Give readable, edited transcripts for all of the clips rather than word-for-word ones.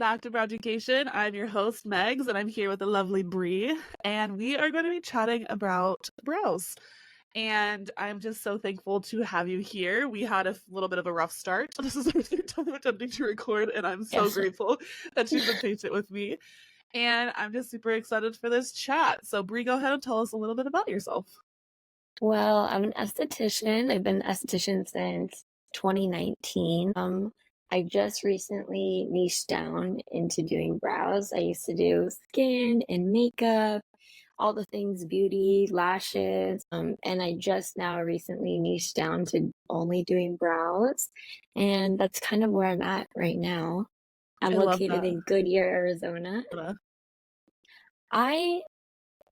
back to Browncation. I'm your host, Megs, and I'm here with the lovely Bre, and we are going to be chatting about brows. And I'm just so thankful to have you here. We had a little bit of a rough start. This is our third time attempting to record, and I'm so Yes. grateful that you've been patient with me. And I'm just super excited for this chat. So, Bre, go ahead and tell us a little bit about yourself. Well, I'm an esthetician. I've been an esthetician since 2019. I just recently niched down into doing brows. I used to do skin and makeup, all the things beauty, lashes, and I just now recently niched down to only doing brows. And that's kind of where I'm at right now. I'm I love located that. in Goodyear, Arizona. I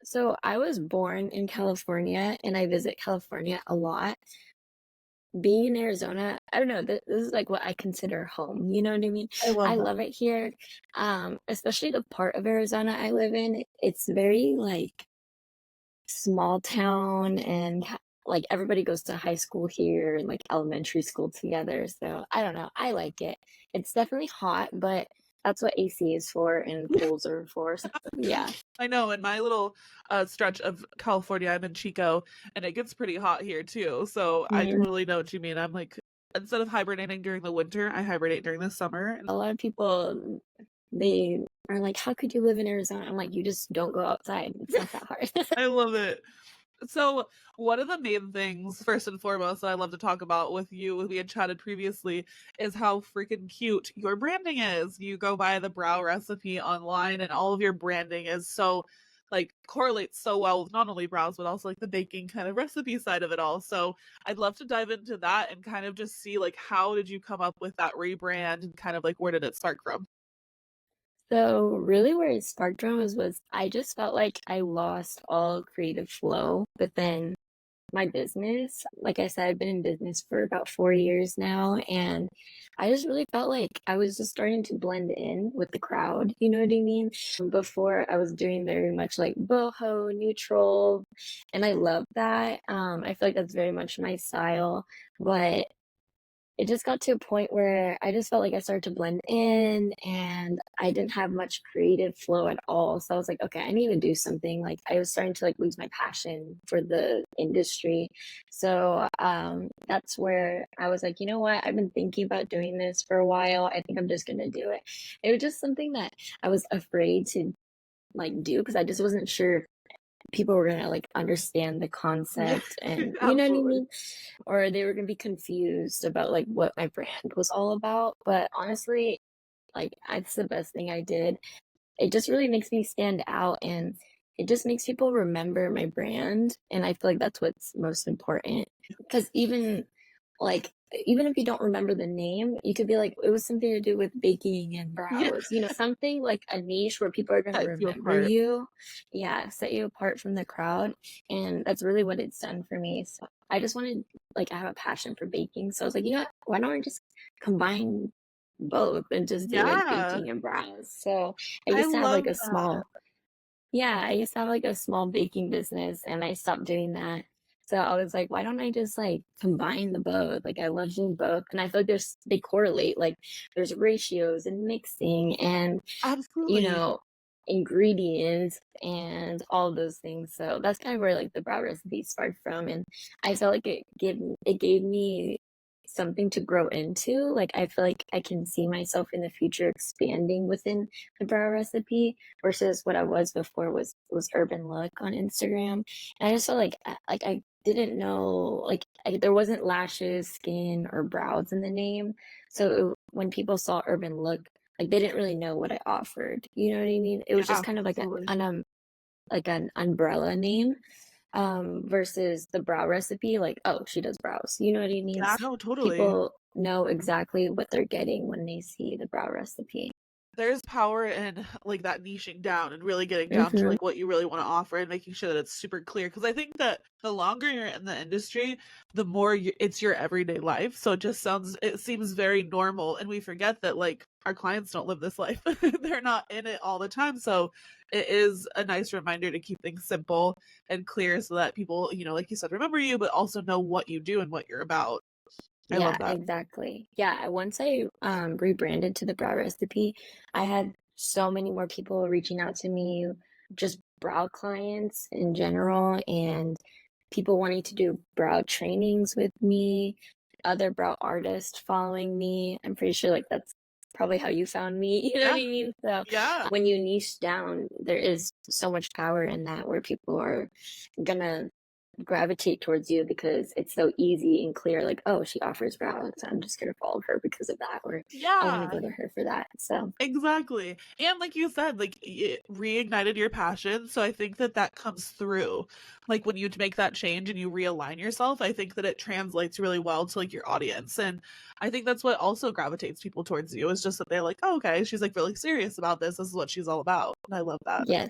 So I was born in California and I visit California a lot. Being in Arizona, I don't know, this is like what I consider home. You know what I mean? I I love that. love it here. Especially the part of Arizona I live in. It's very like small town and like everybody goes to high school here and like elementary school together. So I don't know. I like it. It's definitely hot, but that's what AC is for and pools are for. So, yeah. I know in my little stretch of California, I'm in Chico, and it gets pretty hot here too. So I Mhm. totally know what you mean. I'm like, instead of hibernating during the winter, I hibernate during the summer. A lot of people, they are like, how could you live in Arizona? I'm like, you just don't go outside. It's not that hard. I love it. So, one of the main things, first and foremost, that I love to talk about with you, we had chatted previously, is how freaking cute your branding is. You go by the brow recipe online, and all of your branding is so, like, correlates so well with not only brows, but also like the baking kind of recipe side of it all. So, I'd love to dive into that and kind of just see, like, how did you come up with that rebrand and kind of like where did it start from? So really where it sparked from was I just felt like I lost all creative flow, but then my business, like I said, I've been in business for about 4 years now, and I just really felt like I was just starting to blend in with the crowd. You know what I mean? Before I was doing very much like boho, neutral, and I love that. I feel like that's very much my style, but it just got to a point where I just felt like I started to blend in and I didn't have much creative flow at all. So I was like, okay, I need to do something. Like I was starting to like lose my passion for the industry. So that's where I was like, you know what? I've been thinking about doing this for a while. I think I'm just gonna do it. It was just something that I was afraid to like do because I just wasn't sure if people were gonna like understand the Yeah, concept and you know what I absolutely. mean? Or they were gonna be confused about like what my brand was all about. But honestly, like it's the best thing I did. It just really makes me stand out and it just makes people remember my brand. And I feel like that's what's most important. Because like even if you don't remember the name, you could be like, it was something to do with baking and Yeah, brows, something like a niche where people are going to sets you remember apart. you. Yeah, set you apart from the crowd. And that's really what it's done for me. So I just wanted, like, I have a passion for baking. So I was like, you know what? Why don't I just combine both and just do like Yeah, baking and brows? So I I used to have love like a that. small, yeah, I used to have like a small baking business and I stopped doing that. So I was like, why don't I just like combine the both? Like I love doing both. And I feel like they correlate. Like there's ratios and mixing and, you Absolutely. know, ingredients and all of those things. So that's kind of where like the brow recipe sparked from. And I felt like it gave me something to grow into. Like I feel like I can see myself in the future expanding within the brow recipe versus what I was before was urban look on Instagram. And I just felt like I didn't know there wasn't lashes, skin, or brows in the name. So when people saw urban look, like they didn't really know what I offered. You know what I mean? It was just Yeah, kind of like absolutely. an umbrella name versus the brow recipe, like, oh, she does brows. You know what I mean? Yeah, no, totally. People know exactly what they're getting when they see the brow recipe. There's power in like that niching down and really getting down to Mm-hmm. like what you really want to offer and making sure that it's super clear. Because I think that the longer you're in the industry, the more it's your everyday life. So it seems very normal. And we forget that like our clients don't live this life, they're not in it all the time. So it is a nice reminder to keep things simple and clear so that people, like you said, remember you, but also know what you do and what you're about. I love Yeah, that. exactly. Yeah, once I rebranded to the brow recipe, I had so many more people reaching out to me, just brow clients in general, and people wanting to do brow trainings with me, other brow artists following me. I'm pretty sure like that's probably how you found me, you know what Yeah. I mean? So Yeah. when you niche down, there is so much power in that where people are gonna gravitate towards you because it's so easy and clear, like, oh, she offers brows, so I'm just gonna follow her because of that, or I want to Yeah. go to her for that. So Exactly. And like you said, like it reignited your passion. So I think that that comes through. Like when you make that change and you realign yourself, I think that it translates really well to like your audience. And I think that's what also gravitates people towards you is just that they're like, oh, okay, she's like really serious about this. This is what she's all about. And I love that. yeah,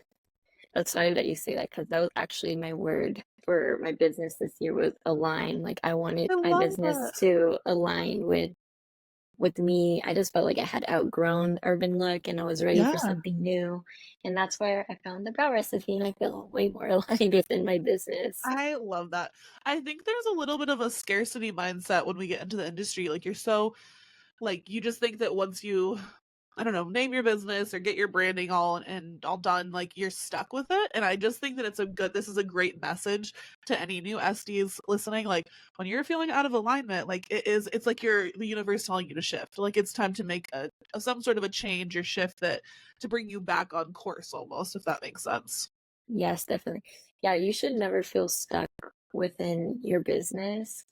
that's funny that you say that because that was actually my word for my business this year was align. Like I wanted I my love business that. to align with me. I just felt like I had outgrown urban look and I was ready for Yeah. something new. And that's why I found the brow recipe and I feel way more aligned within my business. I love that. I think there's a little bit of a scarcity mindset when we get into the industry. Like you're so like you just think that once you I don't know, name your business or get your branding all done, like you're stuck with it. And I just think that this is a great message to any new SDs listening. Like when you're feeling out of alignment, like it's like the universe telling you to shift. Like it's time to make some sort of a change or shift that to bring you back on course almost, if that makes sense. Yes, definitely. Yeah, you should never feel stuck within your business.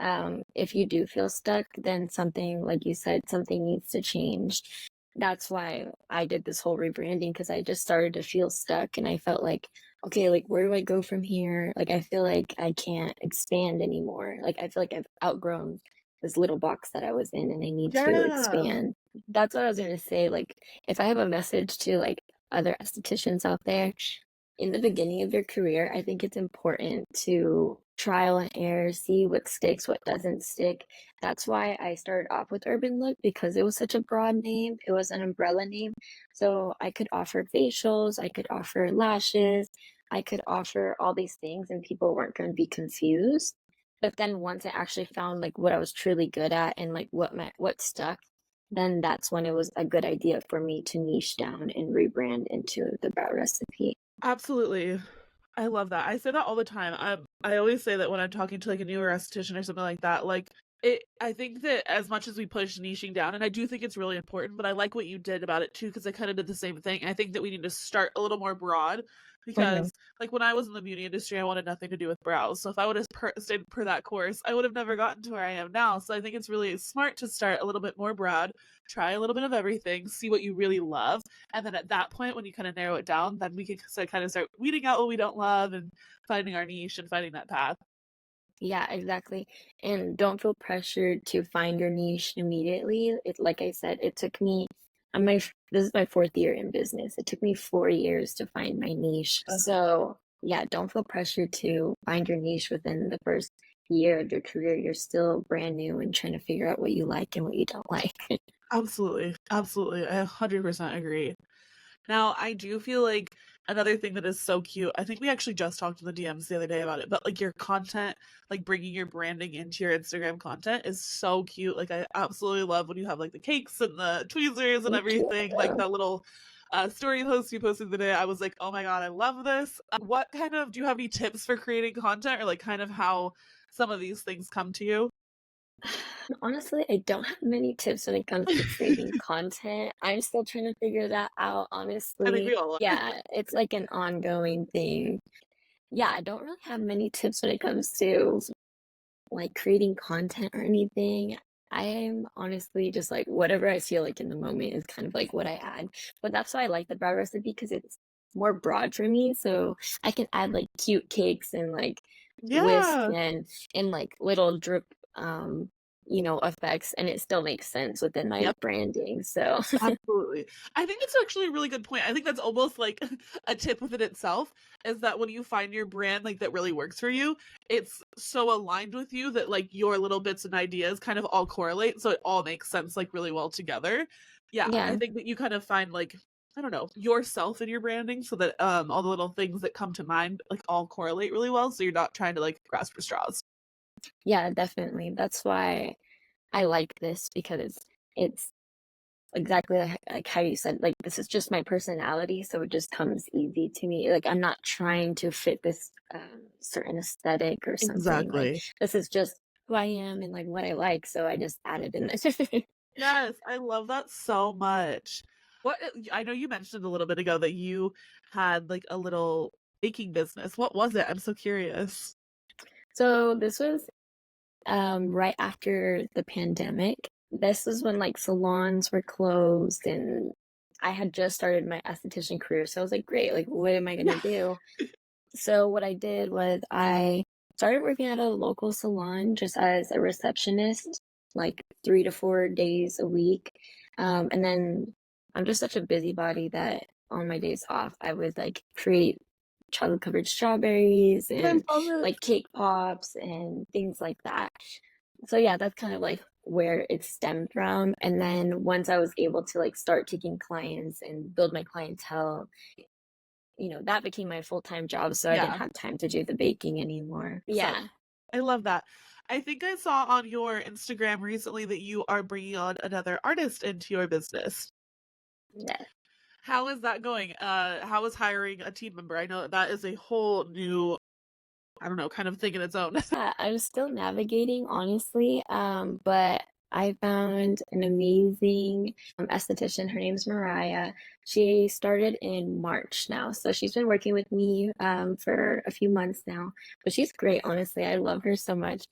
If you do feel stuck, then something, like you said, something needs to change. That's why I did this whole rebranding because I just started to feel stuck and I felt like, okay, like where do I go from here? Like I feel like I can't expand anymore. Like I feel like I've outgrown this little box that I was in and I need to Yeah. expand. That's what I was gonna say. Like if I have a message to like other estheticians out there, in the beginning of your career, I think it's important to trial and error, see what sticks, what doesn't stick. That's why I started off with Urban Look because it was such a broad name. It was an umbrella name. So I could offer facials, I could offer lashes, I could offer all these things, and people weren't going to be confused. But then once I actually found like what I was truly good at and like what stuck, then that's when it was a good idea for me to niche down and rebrand into the brow recipe. Absolutely. I love that. I say that all the time. I always say that when I'm talking to like a newer esthetician or something like that, like I think that as much as we push niching down, and I do think it's really important, but I like what you did about it too, because I kind of did the same thing. I think that we need to start a little more broad Mhm. because like when I was in the beauty industry, I wanted nothing to do with brows. So if I would have stayed per that course, I would have never gotten to where I am now. So I think it's really smart to start a little bit more broad, try a little bit of everything, see what you really love. And then at that point, when you kind of narrow it down, then we can kind of start weeding out what we don't love and finding our niche and finding that path. Yeah, exactly. And don't feel pressured to find your niche immediately. It, like I said, it took me, this is my fourth year in business. It took me 4 years to find my niche. So yeah, don't feel pressured to find your niche within the first year of your career. You're still brand new and trying to figure out what you like and what you don't like. Absolutely. Absolutely. I 100% agree. Now, I do feel like another thing that is so cute, I think we actually just talked in the DMs the other day about it, but like your content, like bringing your branding into your Instagram content is so cute. Like, I absolutely love when you have like the cakes and the tweezers and Thank you. everything, like that little story post you posted today. I was like, oh my God, I love this. What kind of, do you have any tips for creating content or like kind of how some of these things come to you? Honestly, I don't have many tips when it comes to creating content. I'm still trying to figure that out, I think honestly. we all are. Yeah, it's like an ongoing thing. Yeah, I don't really have many tips when it comes to like creating content or anything. I am honestly just like whatever I feel like in the moment is kind of like what I add. But that's why I like the brow recipe because it's more broad for me. So I can add like cute cakes and like wisps Yeah. and like little drip effects and it still makes sense within my Yep. branding. So Absolutely. I think that's actually a really good point. I think that's almost like a tip within itself is that when you find your brand like that really works for you, it's so aligned with you that like your little bits and ideas kind of all correlate. So it all makes sense like really well together. Yeah. I yeah. think that you kind of find like, I don't know, yourself in your branding so that all the little things that come to mind like all correlate really well. So you're not trying to like grasp for straws. Yeah, definitely. That's why I like this because it's exactly like how you said, like, this is just my personality, so it just comes easy to me. Like, I'm not trying to fit this certain aesthetic or something. Like, Exactly. this is just who I am and like what I like, so I just added in this. Yes, I love that so much. I know you mentioned a little bit ago that you had like a little baking business. What was it? I'm so curious. So this was right after the pandemic. This was when like salons were closed and I had just started my esthetician career. So I was like, great, like what am I Yeah. gonna do? So what I did was I started working at a local salon just as a receptionist, like 3 to 4 days a week. And then I'm just such a busybody that on my days off, I would like create chocolate covered strawberries I and love it. like cake pops and things like that. So yeah, that's kind of like where it stemmed from. And then once I was able to like start taking clients and build my clientele, that became my full-time job, so I didn't Yeah. have time to do the baking anymore. So Yeah. I love that. I think I saw on your Instagram recently that you are bringing on another artist into your business. Yeah. How is that going? How is hiring a team member? I know that is a whole new, I don't know, kind of thing in its own. I'm still navigating, honestly, but I found an amazing esthetician. Her name's Mariah. She started in March now, so she's been working with me for a few months now. But she's great, honestly. I love her so much.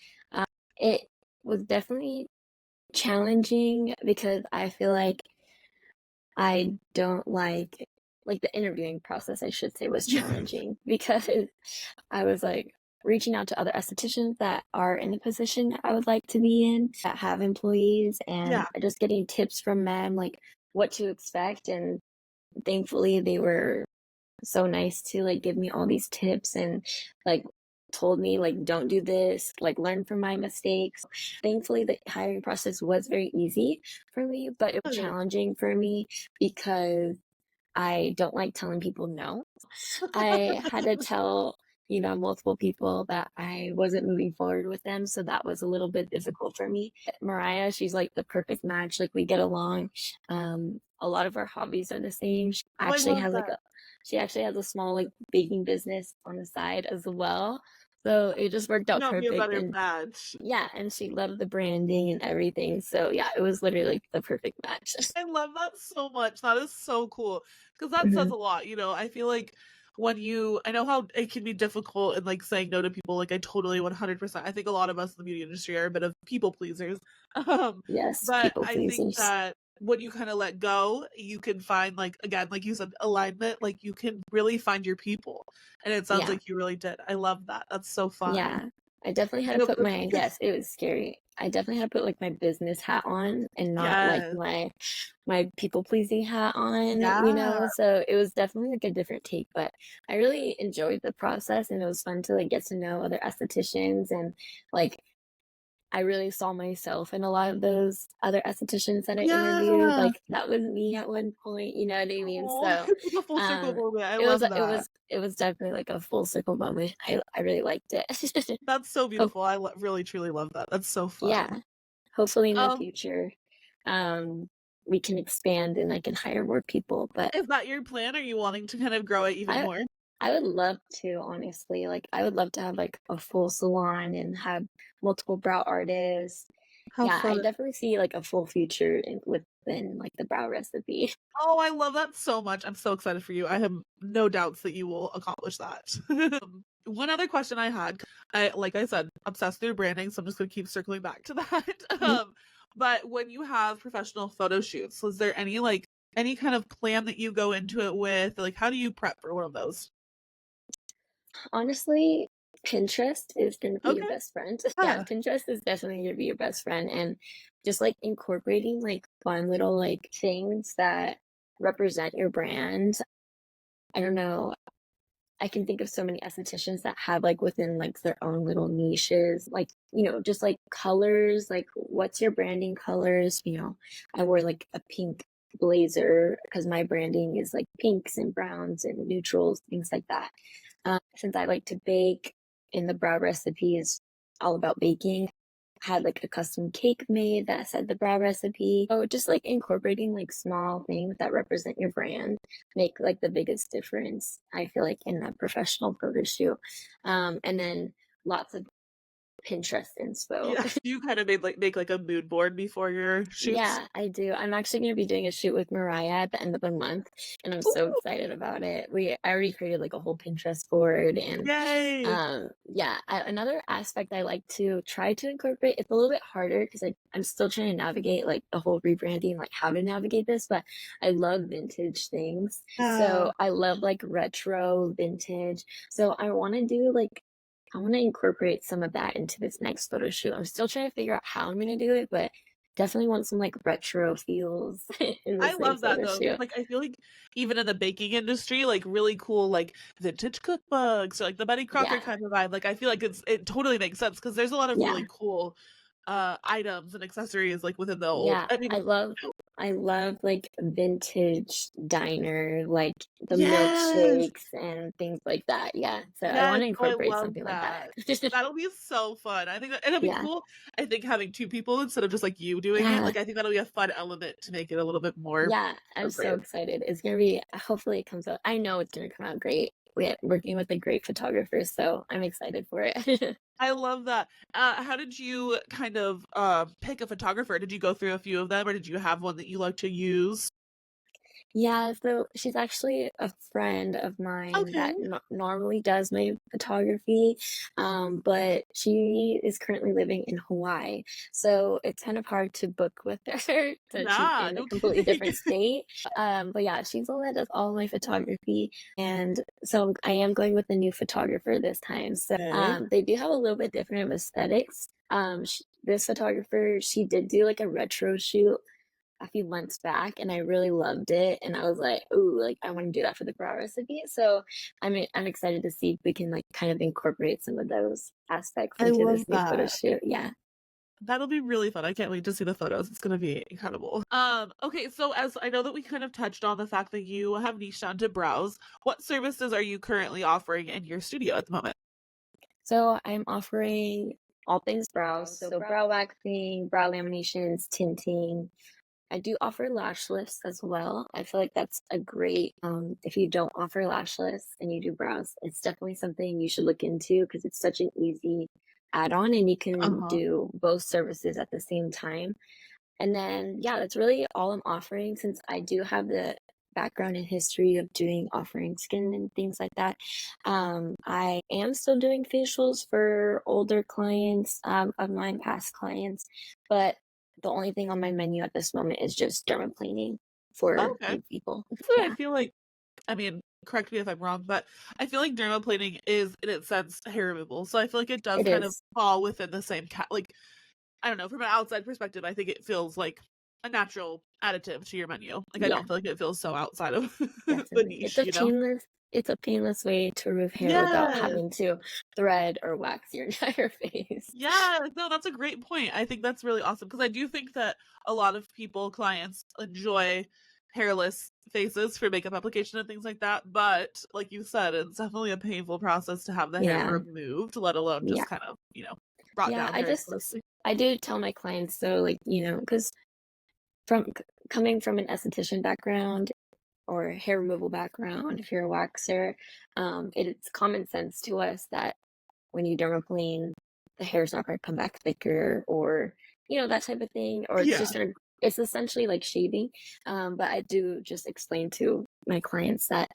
It was definitely challenging because I feel like I don't like the interviewing process, I should say, was challenging because I was like reaching out to other estheticians that are in the position I would like to be in, that have employees, and Yeah. just getting tips from them, like what to expect. And thankfully, they were so nice to like give me all these tips and like told me like don't do this, like learn from my mistakes. Thankfully the hiring process was very easy for me, but it was Good. challenging for me because I don't like telling people no. I had to tell, multiple people that I wasn't moving forward with them. So that was a little bit difficult for me. Mariah, she's like the perfect match. Like we get along. A lot of our hobbies are the same. Oh, I love that. She actually has a small like baking business on the side as well. So it just worked Could out not be a perfect. better And match. yeah, and she loved the branding and everything. So yeah, it was literally like the perfect match. I love that so much. That is so cool because that says Mhm. a lot. I feel like I know how it can be difficult and like saying no to people. Like I totally 100%. I think a lot of us in the beauty industry are a bit of people pleasers. Um, Yes, but people I think pleasers. that when you kind of let go, you can find like again, like you said, alignment. Like you can really find your people, and it sounds Yeah. like you really did. I love that. That's so fun. Yeah, I definitely had I to know put for my yes, it was scary. I definitely had to put like my business hat on and not like yes, my people pleasing hat yeah, on. So it was definitely like a different take, but I really enjoyed the process and it was fun to like get to know other estheticians and like I really saw myself in a lot of those other estheticians that I interviewed. yeah. Like that was me at one point, you know what I mean? Oh, So it's like a full circle um moment. I it was love it that. was it was definitely like a full circle moment. I really liked it. That's so Hope beautiful. Really truly love that. That's so fun. yeah. Hopefully in the Um, future, um, we can expand and I can hire more people. But is that your plan? Are you wanting to kind of grow it even I more? I would love to, honestly. Like I would love to have like a full salon and have multiple brow artists. How Yeah, I fun. definitely see like a full future within like the brow recipe. Oh, I love that so much. I'm so excited for you. I have no doubts that you will accomplish that. One other question I had, like I said, obsessed through branding, so I'm just gonna keep circling back to that. But when you have professional photo shoots, is there any kind of plan that you go into it with? Like how do you prep for one of those? Honestly, Pinterest is going to be your Okay. best friend. Yeah, Yeah. Pinterest is definitely going to be your best friend. And just like incorporating like fun little like things that represent your brand. I don't know. I can think of so many estheticians that have like within like their own little niches, like, just like colors, like what's your branding colors? I wore like a pink blazer because my branding is like pinks and browns and neutrals, things like that. Since I like to bake and the brow recipe is all about baking, had like a custom cake made that said the brow recipe. So just like incorporating like small things that represent your brand make like the biggest difference, I feel like, in a professional photo shoot. And then lots of Pinterest inspo. Yeah. You kind of make like a mood board before your shoots. Yeah, I do. I'm actually going to be doing a shoot with Mariah at the end of the month, and I'm so Ooh, excited about it. I already created like a whole Pinterest board, and yay. yeah, another aspect I like to try to incorporate. It's a little bit harder because I'm still trying to navigate like the whole rebranding, like how to navigate this. But I love vintage things, Yeah. so I love like retro vintage. So I want to incorporate some of that into this next photo shoot. I'm still trying to figure out how I'm going to do it, but definitely want some like retro feels in I this love next that photo though, 'cause, shoot. like, I feel like even in the baking industry, like, really cool, like, vintage cookbooks or, like, the Betty Crocker Yeah, kind of vibe, like, I feel like it totally makes sense because there's a lot of yeah. really cool, items and accessories, like, within the old Yeah, I mean I love like vintage diner, like the Yes! milkshakes and things like that. Yeah. So I want Yes! to Oh, I incorporate love something like that. that. That'll be so fun. I think that and it'll be Yeah. cool, I think having 2 people instead of just, like, you doing it, Yeah. like, I think that'll be a fun element to make it a little bit more Yeah. I'm so appropriate. excited. It's gonna be hopefully it comes out. I know it's gonna come out great. We're working with a great photographer, so I'm excited for it. I love that. How did you kind of, pick a photographer? Did you go through a few of them, or did you have one that you like to use? Yeah, so she's actually a friend of mine Okay. that normally does my photography, but she is currently living in Hawaii. So it's kind of hard to book with her since she's Yeah, in a no completely kidding. different state. But yeah, she's the one that does all my photography. And so I am going with a new photographer this time. So Okay. they do have a little bit different of aesthetics. This photographer, she did do like a retro shoot a few months back and I really loved it. And I was like, "Ooh, like I want to do that for the brow recipe." So I'm excited to see if we can like kind of incorporate some of those aspects I into love this new photo that. shoot. Yeah. That'll be really fun. I can't wait to see the photos. It's gonna be incredible. Okay, so as I know that we kind of touched on the fact that you have niched down to brows, what services are you currently offering in your studio at the moment? So I'm offering all things brows. So brow waxing, brow laminations, tinting. I do offer lash lifts as well. I feel like that's a great if you don't offer lash lifts and you do brows, it's definitely something you should look into because it's such an easy add-on and you can Uh-huh. do both services at the same time. And then yeah, that's really all I'm offering since I do have the background and history of doing offering skin and things like that. I am still doing facials for older clients, of mine, past clients, but the only thing on my menu at this moment is just dermaplaning for Okay. new people. So I Yeah, feel like I mean, correct me if I'm wrong, but I feel like dermaplaning is in its sense hair removal. So I feel like it does it kind of is. fall within the same like I don't know, from an outside perspective, I think it feels like a natural additive to your menu. Like I Yeah, don't feel like it feels so outside of the definitely. niche, you know? It's a painless way to remove hair without Yes. having to thread or wax your entire face. Yes. No, that's a great point. I think that's really awesome because I do think that a lot of people, clients, enjoy hairless faces for makeup application and things like that. But like you said, it's definitely a painful process to have the hair Yeah, removed, let alone yeah. just kind of, brought Yeah, down very closely. I do tell my clients though, like, because from coming from an esthetician background or hair removal background, if you're a waxer, it's common sense to us that when you dermaplane, the hair's not going to come back thicker or, that type of thing, or Yeah. it's essentially like shaving. But I do just explain to my clients that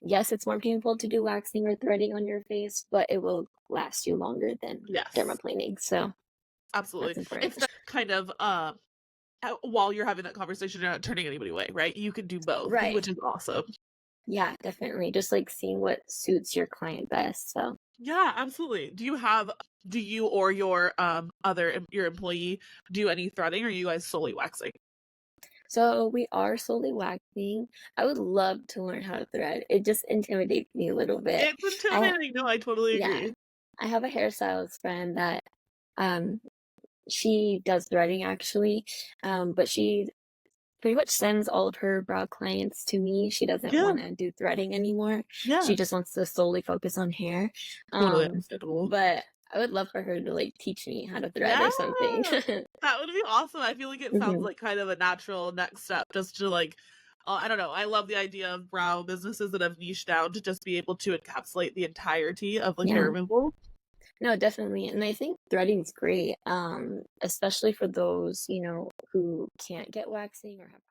yes, it's more painful to do waxing or threading on your face, but it will last you longer than Yes. dermaplaning. So that's Absolutely. important. It's that kind of while you're having that conversation, you're not turning anybody away, right? You can do both, Right. which is awesome. Yeah, definitely. Just like seeing what suits your client best. So, Yeah, absolutely. Do you or your your employee do any threading or are you guys solely waxing? so we are solely waxing. I would love to learn how to thread. It just intimidates me a little bit. It's I intimidating. No, I totally yeah, agree. I have a hairstylist friend that um she does threading actually. But she pretty much sends all of her brow clients to me. She doesn't Yeah, want to do threading anymore. yeah. She just wants to solely focus on hair. Totally Um, understandable. but I would love for her to like teach me how to thread Yeah, or something. that would be awesome. I feel like it sounds Hmm. like kind of a natural next step just to like, I don't know. I love the idea of brow businesses that have niched down to just be able to encapsulate the entirety of like hair Yeah. removal. No, definitely. And I think threading's great, especially for those, who can't get waxing or have.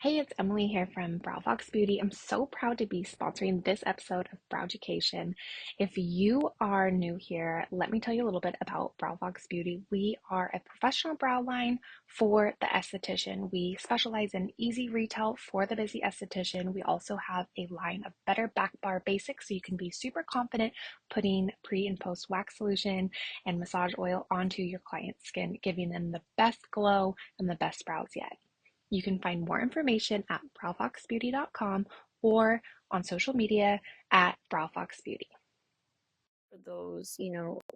Hey, it's Emily here from Brow Fox Beauty. I'm so proud to be sponsoring this episode of Brow Education. If you are new here, let me tell you a little bit about Brow Fox Beauty. We are a professional brow line for the esthetician. We specialize in easy retail for the busy esthetician. We also have a line of better back bar basics so you can be super confident putting pre and post wax solution and massage oil onto your client's skin, giving them the best glow and the best brows yet. You can find more information at browfoxbeauty.com or on social media at browfoxbeauty. For those,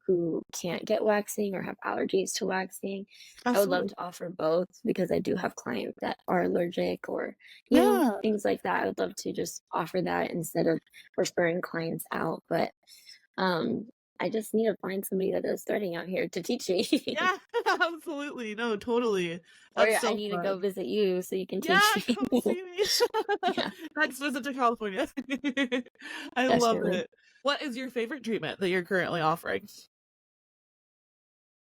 who can't get waxing or have allergies to waxing, I would love Absolutely. to offer both because I do have clients that are allergic or, Yeah. things like that. I would love to just offer that instead of referring clients out. But I just need to find somebody that is threading out here to teach me. Yeah, absolutely. No, totally. Or That's I so need to go fun. visit you so you can Yeah, teach me. come see me. Yeah, Next visit to California. I love definitely. it. What is your favorite treatment that you're currently offering?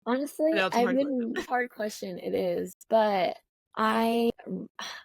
I Honestly, know it's a I hard mean, question. hard question it is, but I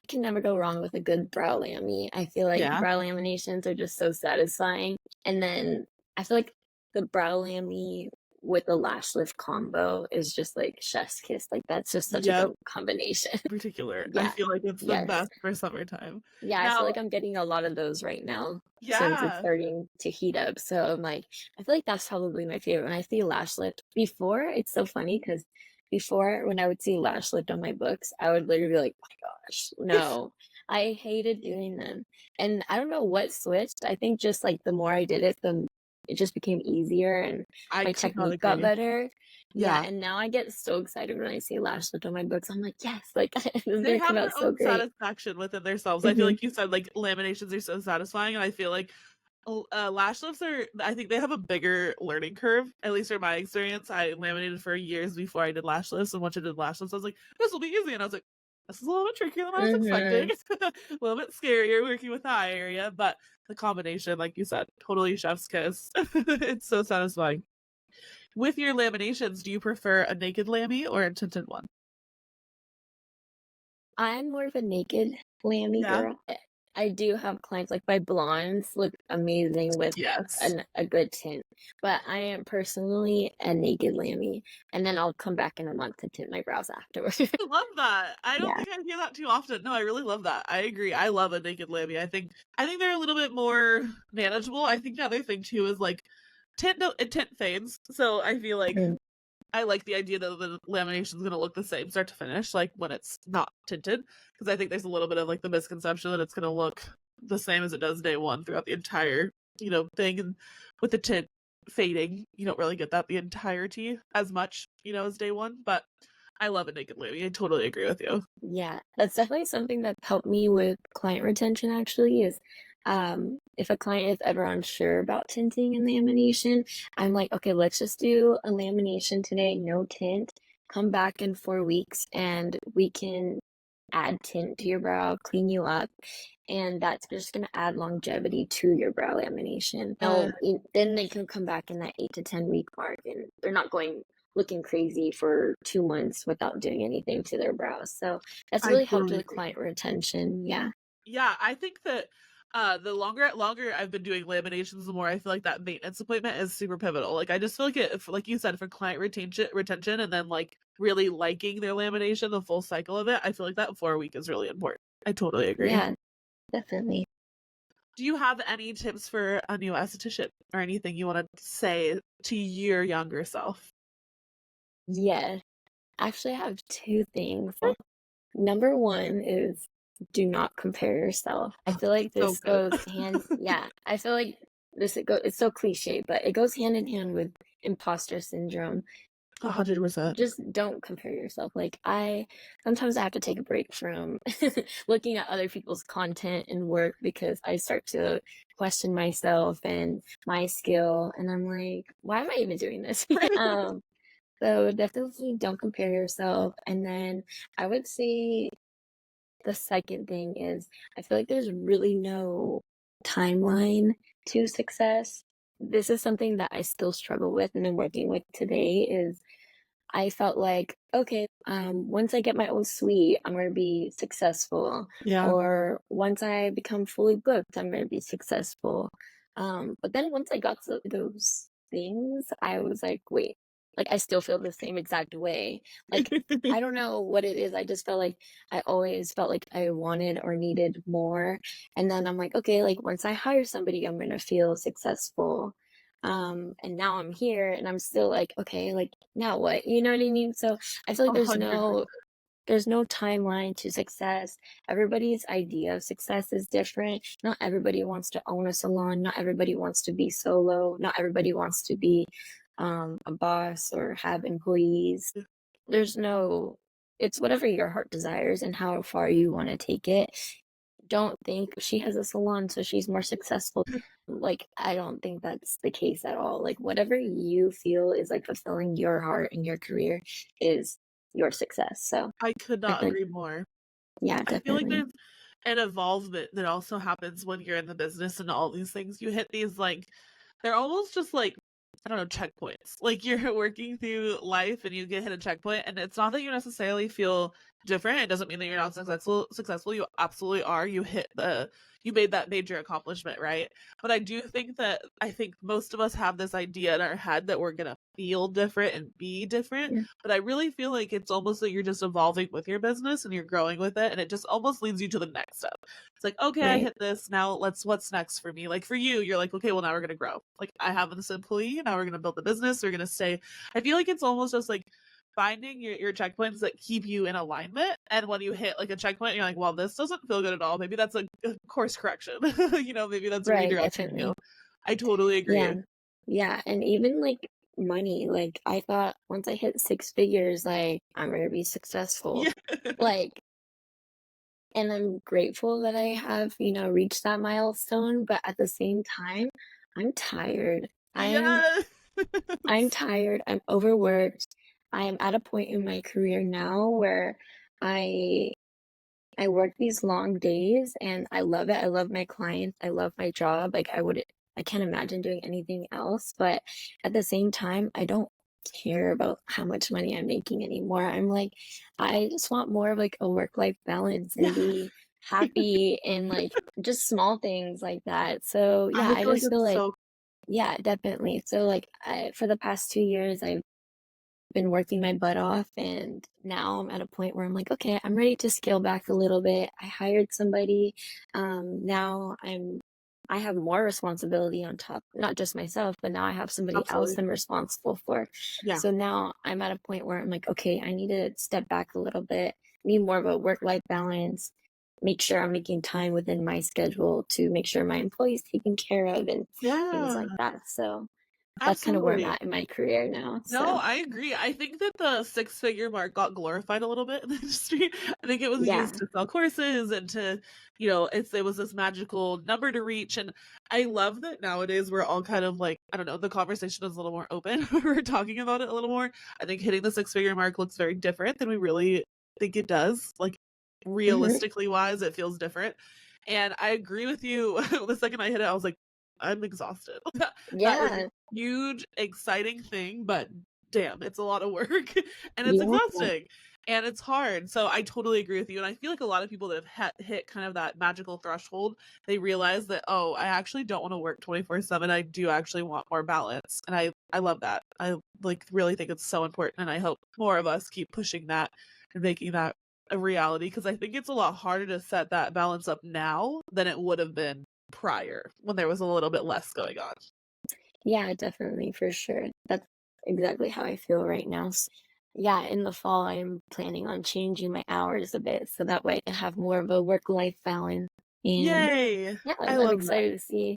can never go wrong with a good brow lamy. I feel like Yeah. brow laminations are just so satisfying. And then I feel like the brow lamy with the lash lift combo is just like chef's kiss. Like that's just such a Yep. good combination. In particular. I Yeah. feel like it's the Yes. best for summertime. Yeah, I feel Now, like I'm getting a lot of those right now since it's yeah. starting to heat up. So I'm like, I feel like that's probably my favorite. When I see lash lift before, it's so funny because before when I would see lash lift on my books, I would literally be like, oh my gosh, no. I hated doing them. And I don't know what switched. I think just like the more I did it, the it just became easier and I my could not technique got agree. better. Yeah, Yeah. and now I get so excited when I see lash lift on my books. I'm like, yes, like this is They gonna come have out their so own great. satisfaction within themselves. I feel Hmm. like you said like laminations are so satisfying, and I feel like lash lifts are. I think they have a bigger learning curve. At least from my experience, I laminated for years before I did lash lifts, and once I did lash lifts, I was like, "This will be easy," and I was like, "This is a little bit trickier than I was Hmm. expecting. A little bit scarier working with the eye area, but the combination, like you said, totally chef's kiss. It's so satisfying." With your laminations, do you prefer a naked lammy or a tinted one? I'm more of a naked lammy Yeah. girl. I do have clients like my blondes look amazing with Yes. a good tint, but I am personally a naked lammy, and then I'll come back in a month to tint my brows afterwards. I love that. I don't Yeah. think I hear that too often. No, I really love that. I agree. I love a naked lammy. I think they're a little bit more manageable. I think the other thing too is like tint fades. So I feel like Mhm. I like the idea that the lamination is going to look the same start to finish, like when it's not tinted, because I think there's a little bit of like the misconception that it's going to look the same as it does day one throughout the entire, thing. And with the tint fading, you don't really get that the entirety as much, as day one. But I love a naked lady. I totally agree with you. Yeah, that's definitely something that helped me with client retention actually is if a client is ever unsure about tinting and lamination, I'm like, okay, let's just do a lamination today, no tint. Come back in 4 weeks and we can add tint to your brow, clean you up, and that's just going to add longevity to your brow lamination. No, then they can come back in that 8 to 10 week mark, and they're not going looking crazy for 2 months without doing anything to their brows. So that's I really helped totally with agree. client retention. Yeah. Yeah, I think that the longer I've been doing laminations, the more I feel like that maintenance appointment is super pivotal. Like I just feel like like you said, for client retention, and then like really liking their lamination, the full cycle of it. I feel like that 4 week is really important. I totally agree. Yeah, definitely. Do you have any tips for a new esthetician or anything you want to say to your younger self? Yeah. Actually, I have two things. Number one is do not compare yourself. I feel like So this good. goes hand, yeah, I feel like it's so cliche, but it goes hand in hand with imposter syndrome. 100%. just don't compare yourself. Like I sometimes I have to take a break from looking at other people's content and work because I start to question myself and my skill, and I'm like, why am I even doing this? So definitely don't compare yourself. And then I would say the second thing is I feel like there's really no timeline to success. This is something that I still struggle with and I'm working with today is I felt like, okay, once I get my own suite, I'm going to be successful. Yeah. Or once I become fully booked, I'm going to be successful. But then once I got to those things, I was like, wait, like I still feel the same exact way. Like, I don't know what it is. I just felt like I always felt like I wanted or needed more. And then I'm like, okay, like once I hire somebody, I'm going to feel successful. And now I'm here and I'm still like, okay, like now what? You know what I mean? So I feel like 100%. there's no timeline to success. Everybody's idea of success is different. Not everybody wants to own a salon. Not everybody wants to be solo. Not everybody wants to be a boss or have employees. There's no, it's whatever your heart desires and how far you want to take it. Don't think she has a salon, so she's more successful. Like, I don't think that's the case at all. Like, whatever you feel is like fulfilling your heart and your career is your success. So I could I not think, agree more. yeah, I feel like definitely. there's an evolvement that also happens when you're in the business and all these things. You hit these like they're almost just like I don't know, checkpoints. Like you're working through life and you get hit a checkpoint and it's not that you necessarily feel different. It doesn't mean that you're not successful. You absolutely are. You made that major accomplishment, right? But I think most of us have this idea in our head that we're gonna feel different and be different. Yeah, But I really feel like it's almost like you're just evolving with your business and you're growing with it, and it just almost leads you to the next step. It's like, okay, I right. hit this. Now what's next for me? Like for you, you're like, okay, well now we're gonna grow. Like I have this employee, now we're gonna build the business, we're gonna stay. I feel like it's almost just like finding your checkpoints that keep you in alignment. And when you hit like a checkpoint, you're like, well, this doesn't feel good at all. Maybe that's a course correction. Maybe that's Right, redirecting you. definitely. I totally Yeah. agree. Yeah. And even like money, like I thought once I hit six figures, like I'm gonna be successful. Yeah. Like, and I'm grateful that I have, reached that milestone, but at the same time, I'm tired. Yes. I'm tired. I'm overworked. I am at a point in my career now where I I work these long days and I love it. I love my clients. I love my job. Like I can't imagine doing anything else, but at the same time, I don't care about how much money I'm making anymore. I'm like, I just want more of like a work-life balance and Yeah. be happy and like just small things like that. So yeah, I I feel like just feel it's like, so yeah, definitely. So like for the past 2 years, I've been working my butt off and now I'm at a point where I'm like, okay, I'm ready to scale back a little bit. I hired somebody. Now I have more responsibility on top, not just myself, but now I have somebody else absolutely. I'm responsible for. Yeah. So now I'm at a point where I'm like, okay, I need to step back a little bit, need more of a work-life balance, make sure I'm making time within my schedule to make sure my employees taken care of and things Yeah. like that. So that's kind of where I'm Absolutely. at in my career now. No, So I agree. I think that the six-figure mark got glorified a little bit in the industry. I think it was used yeah. to sell courses and to, it was this magical number to reach. And I love that nowadays we're all kind of like, I don't know, the conversation is a little more open. We're talking about it a little more. I think hitting the six-figure mark looks very different than we really think it does. Like Mhm. realistically wise, it feels different. And I agree with you. The second I hit it, I was like, I'm exhausted. That was a Yeah. huge, exciting thing, but damn, it's a lot of work and it's Yeah. exhausting and it's hard. So I totally agree with you. And I feel like a lot of people that have hit kind of that magical threshold, they realize that, oh, I actually don't want to work 24/7. I do actually want more balance. And I love that. I like really think it's so important. And I hope more of us keep pushing that and making that a reality because I think it's a lot harder to set that balance up now than it would have been prior when there was a little bit less going on. Yeah, definitely, for sure. That's exactly how I feel right now. Yeah, in the fall, I'm planning on changing my hours a bit so that way I can have more of a work-life balance. And Yay! yeah, I I'm love that. excited to see.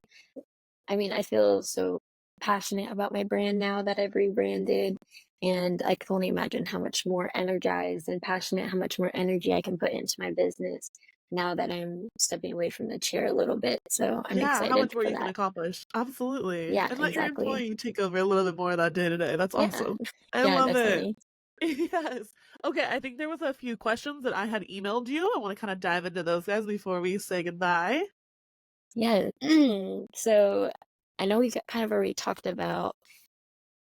I mean, I feel so passionate about my brand now that I've rebranded. And I can only imagine how much more energized and passionate, how much more energy I can put into my business now that I'm stepping away from the chair a little bit. So I'm Yeah, how excited much more for you can that. accomplish. Absolutely. Yeah, And let your exactly. employee take over a little bit more of that day to day. That's Yeah. awesome. I Yeah, love it. definitely. Yes. Okay, I think there was a few questions that I had emailed you. I want to kind of dive into those guys before we say goodbye. Yeah. So I know we kind of already talked about,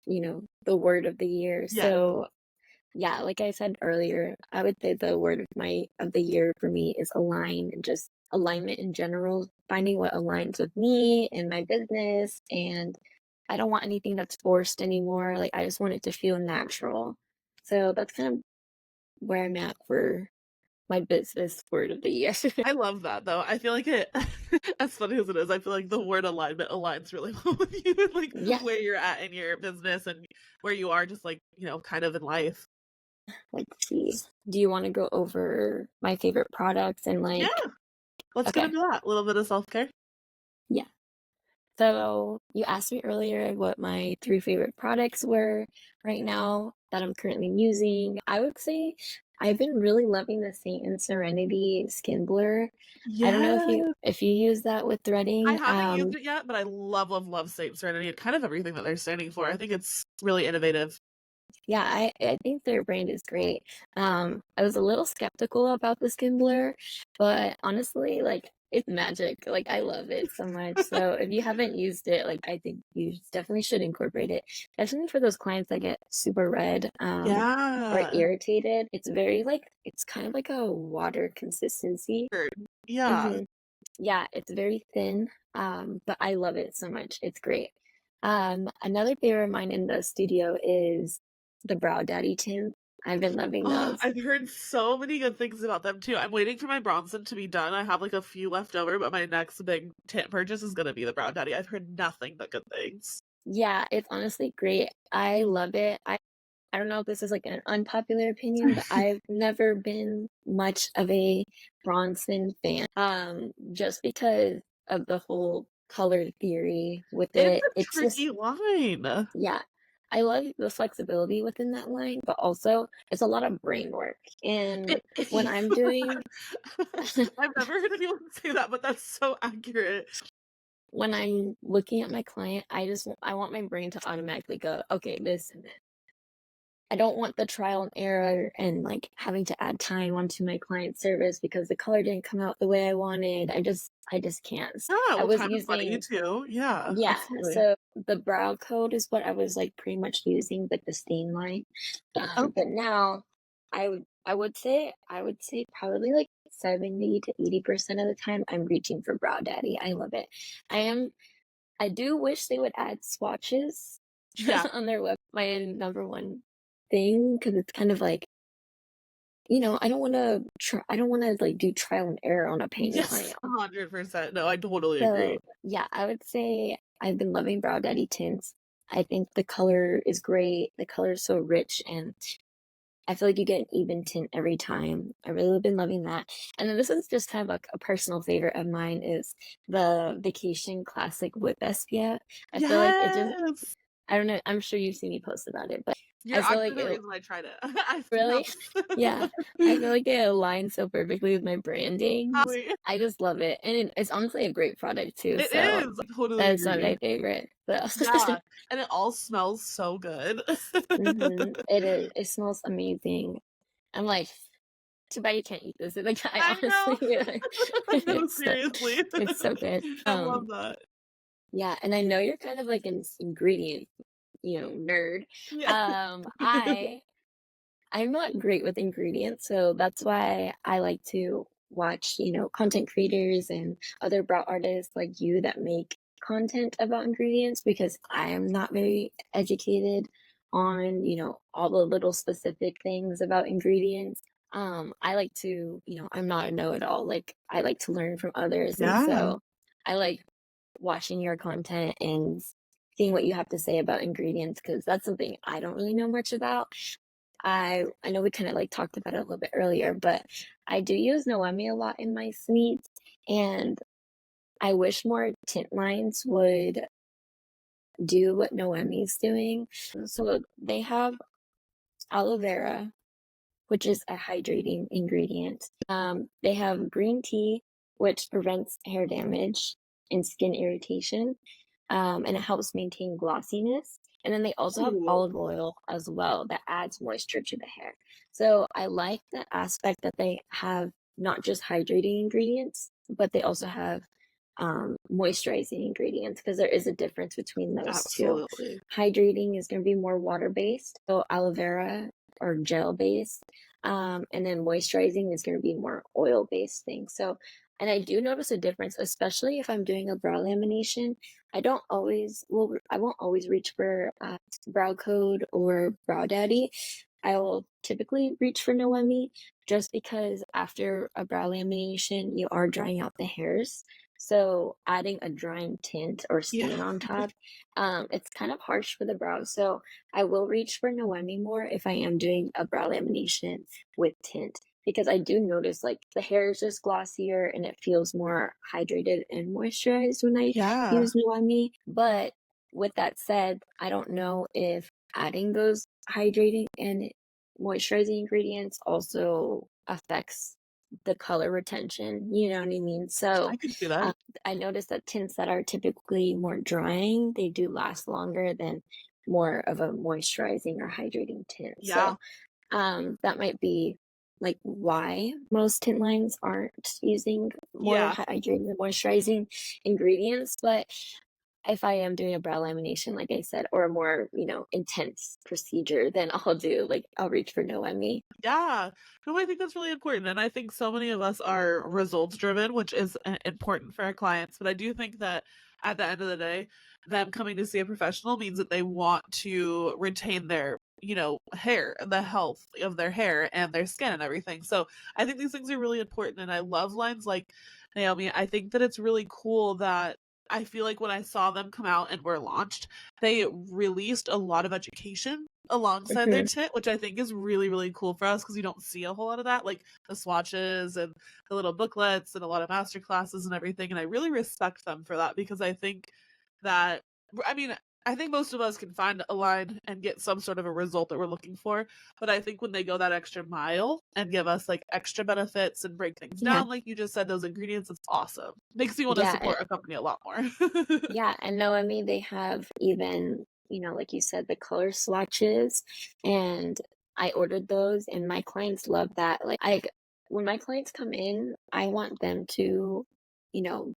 the word of the year. Yes. So yeah, like I said earlier, I would say the word of the year for me is align and just alignment in general, finding what aligns with me and my business. And I don't want anything that's forced anymore. Like I just want it to feel natural. So that's kind of where I'm at for my business word of the year. I love that though. I feel like it, as funny as it is, I feel like the word alignment aligns really well with you and like Yeah, where you're at in your business and where you are just like, kind of in life. let's see. Do you want to go over my favorite products and Yeah, like, let's get okay, into that. A little bit of self care. yeah. So you asked me earlier what my three favorite products were right now that I'm currently using. I would say I've been really loving the Saint and Serenity Skin Blur. I don't know Yes. if you use that with I threading. haven't used it yet, but I love, love, love Saint Serenity and kind of everything that they're standing for. I think it's really innovative. Yeah, I think their brand is great. I was a little skeptical about the Skin Blur, but honestly, like it's magic. Like I love it so much. So if you haven't used it, like I think you definitely should incorporate it. Especially for those clients that get super red, or Yeah. irritated. It's very like it's kind of like a water consistency. Sure. Yeah. hmm Yeah, it's very thin. But I love it so much. It's great. Another favorite of mine in the studio is the Brow Daddy Tints. I've been loving Oh, those. I've heard so many good things about them too. I'm waiting for my Bronson to be done. I have like a few left over, but my next big tint purchase is gonna be the Brown Daddy. I've heard nothing but good things. Yeah, it's honestly great. I love it. I don't know if this is like an unpopular opinion, but I've never been much of a Bronson fan. Just because of the whole color theory with It's it. a It's just tricky line. yeah. I love the flexibility within that line, but also it's a lot of brain work. And when I'm doing I've never heard anyone say that, but that's so accurate. when I'm looking at my client, I want my brain to automatically go, okay, this and this. I don't want the trial and error and like having to add time onto my client service because the color didn't come out the way I wanted. I just can't. Yeah, I well, was time is money using too. Yeah, yeah, absolutely. so the brow code is what I was like pretty much using, like the stain line. But Okay. now I would say probably like 70 to 80% of the time I'm reaching for Brow Daddy. I love it. I do wish they would add swatches Yeah. on their web, my number one thing, because it's kind of like, I don't want to like do trial and error on a paying Yes, client. 100%. No, I totally agree. So yeah, I would say I've been loving Brow Daddy Tints. I think the color is great. The color is so rich, and I feel like you get an even tint every time. I really been loving that. And then this is just kind of like a personal favorite of mine is the Vacation Classic Whip SPF. I feel like it just Yes. I don't know, I'm sure you've seen me post about it, but You're I feel actually like the it reason I tried it. I really? smelled. Yeah. I feel like it aligns so perfectly with my branding. Absolutely. I just love it. And it's honestly a great product too. It So is. I totally that's one of agree. my favorite. So Yeah, and it all smells so good. it is. It smells amazing. I'm like, too bad you can't eat this. Like I I know. honestly No, it's so seriously. it's so good. I love that. Yeah, and I know you're kind of like an ingredient, nerd. Yeah. I'm not great with ingredients, so that's why I like to watch, content creators and other brow artists like you that make content about ingredients because I am not very educated on, all the little specific things about ingredients. I like to, I'm not a know-it-all. Like I like to learn from others, and Yeah. so I like watching your content and seeing what you have to say about ingredients because that's something I don't really know much about. I know we kind of like talked about it a little bit earlier, but I do use Noemi a lot in my sweets, and I wish more tint lines would do what Noemi's doing. So they have aloe vera, which is a hydrating ingredient. They have green tea, which prevents hair damage and skin irritation, and it helps maintain glossiness. And then they also have Ooh. olive oil as well that adds moisture to the hair. So I like the aspect that they have not just hydrating ingredients, but they also have moisturizing ingredients, because there is a difference between those two. Absolutely. Hydrating is going to be more water based, so aloe vera or gel based, and then moisturizing is going to be more oil based thing. So, and I do notice a difference, especially if I'm doing a brow lamination. I won't always reach for Brow Code or Brow Daddy. I will typically reach for Noemi, just because after a brow lamination, you are drying out the hairs. So adding a drying tint or Yeah. stain on top, it's kind of harsh for the brows. So I will reach for Noemi more if I am doing a brow lamination with tint, because I do notice like the hair is just glossier and it feels more hydrated and moisturized when I Yeah. use Noemi. But with that said, I don't know if adding those hydrating and moisturizing ingredients also affects the color retention. You know what I mean? So I can see that. I noticed that tints that are typically more drying, they do last longer than more of a moisturizing or hydrating tint. Yeah. So that might be like why most tint lines aren't using more Yeah. hydrating and moisturizing ingredients. But if I am doing a brow lamination, like I said, or a more, intense procedure, then I'll reach for Noemi. Yeah. No, I think that's really important. And I think so many of us are results driven, which is important for our clients. But I do think that at the end of the day, them coming to see a professional means that they want to retain their, hair, the health of their hair and their skin and everything. So I think these things are really important. And I love lines like Naomi. I think that it's really cool that I feel like when I saw them come out and were launched, they released a lot of education alongside their Mhm. tint, which I think is really, really cool for us because you don't see a whole lot of that, like the swatches and the little booklets and a lot of master classes and everything. And I really respect them for that because I think that, I mean, I think most of us can find a line and get some sort of a result that we're looking for. But I think when they go that extra mile and give us like extra benefits and break things Yeah. down, like you just said, those ingredients, it's awesome. Makes me want to Yeah. support a company a lot more. Yeah. And Noemi, they have even, like you said, the color swatches, and I ordered those and my clients love that. When my clients come in, I want them to,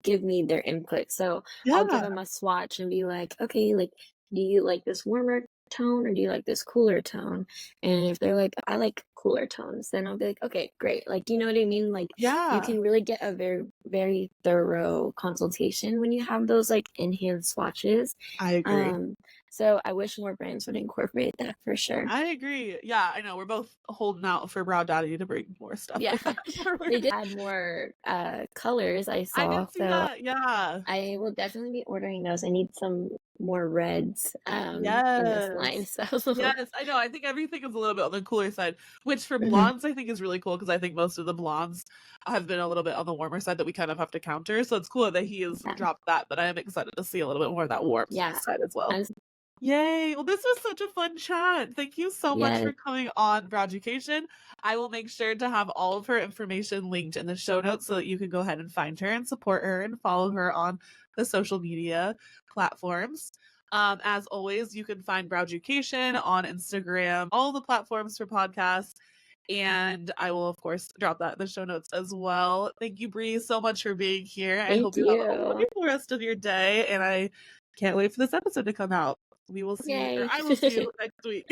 give me their input. So I'll give Yeah, them a swatch and be like, okay, like, do you like this warmer tone or do you like this cooler tone? And if they're like, I like cooler tones, then I'll be like, okay, great. Like, you know what I mean? Like, you yeah, can really get a very, very thorough consultation when you have those like in-hand swatches. I agree. So I wish more brands would incorporate that for sure. I agree. Yeah, I know. We're both holding out for Brow Daddy to bring more stuff Yeah, like that they forward. did add more colors I I saw, did see so that. Yeah. I will definitely be ordering those. I need some more reds in this line. Yes. So Yes, I know. I think everything is a little bit on the cooler side, which for Mhm. blondes I think is really cool because I think most of the blondes have been a little bit on the warmer side that we kind of have to counter. So it's cool that he has Yeah, dropped that, but I am excited to see a little bit more of that warm yeah. side as well. I'm Yay! Well, this was such a fun chat. Thank you so much yeah. for coming on Brow Education. I will make sure to have all of her information linked in the show notes so that you can go ahead and find her and support her and follow her on the social media platforms. As always, you can find Brow Education on Instagram, all the platforms for podcasts. And I will, of course, drop that in the show notes as well. Thank you, Bree, so much for being here. I Thank hope you have a you. wonderful rest of your day. And I can't wait for this episode to come out. We will see, or Yay. I will see you next week.